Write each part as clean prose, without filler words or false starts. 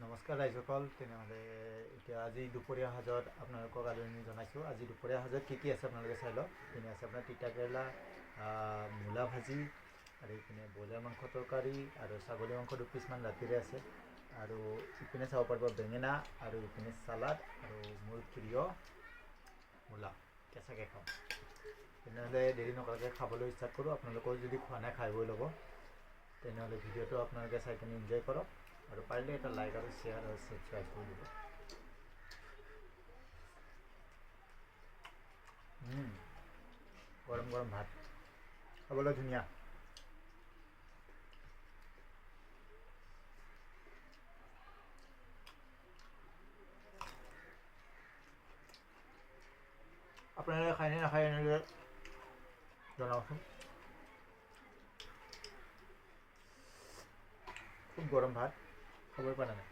নমস্কাৰ ৰাইজসকল। তেনেহ'লে এতিয়া আজি দুপৰীয়া সাজত আপোনালোকক আদৰণি জনাইছোঁ। আজি দুপৰীয়া সাজত কি আছে আপোনালোকে চাই লওক। এইপিনে আছে আপোনাৰ তিতা কেৰেলা, মূলা ভাজি, আৰু এইপিনে ব্ৰইলাৰ মাংস তৰকাৰী, আৰু ছাগলী মাংস 2 পিচমান ৰাতিৰে আছে, আৰু ইপিনে চাব পাৰিব বেঙেনা, আৰু ইপিনে চালাড, আৰু মোৰ প্ৰিয় মূলা কেঁচাকৈ খাওঁ। তেনেহ'লে দেৰি নকৰাকৈ খাবলৈ ষ্টাৰ্ট কৰোঁ। আপোনালোকেও যদি খোৱা নাই খাই বৈ ল'ব। তেনেহ'লে ভিডিঅ'টো আপোনালোকে চাই কিনে এনজয় কৰক, আৰু পাৰিলে এটা লাইক আৰু শ্বেয়াৰ আৰু ছাবস্ক্ৰাইব কৰি দিব। গৰম গৰম ভাত খাবলৈ ধুনীয়া। আপোনালোকে খায়নে নাখায় এনেদৰে জনাবচোন। খুব গৰম ভাত খাবই পৰা নাই।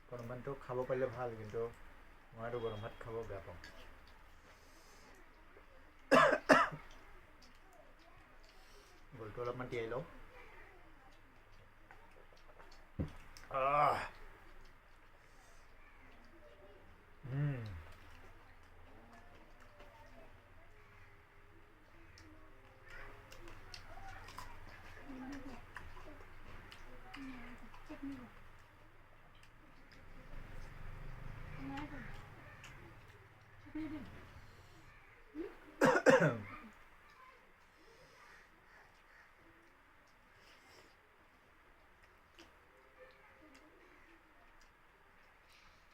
গৰম ভাতটো খাব পাৰিলে ভাল, কিন্তু মইতো গৰম ভাত খাব বেয়া পাওঁ। গলটো অলপমান তিয়াই লওঁ।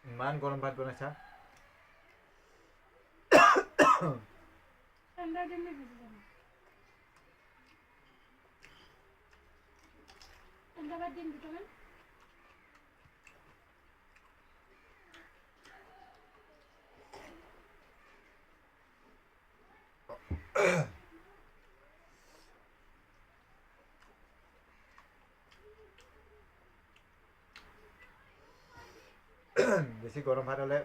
ইমান গৰম ভাত বনাইছা। বেছি গৰম ভাত হ'লে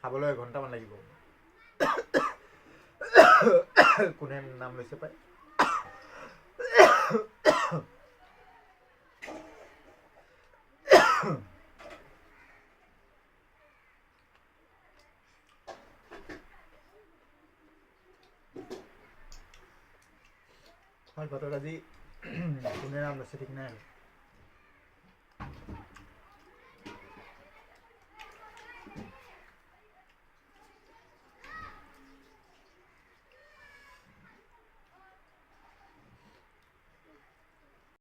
খাবলৈ এঘণ্টামান লাগিব। কোনে নাম লৈছে পাই। ভাতত আজি কোনে নাম লৈছে ঠিক নাই আৰু।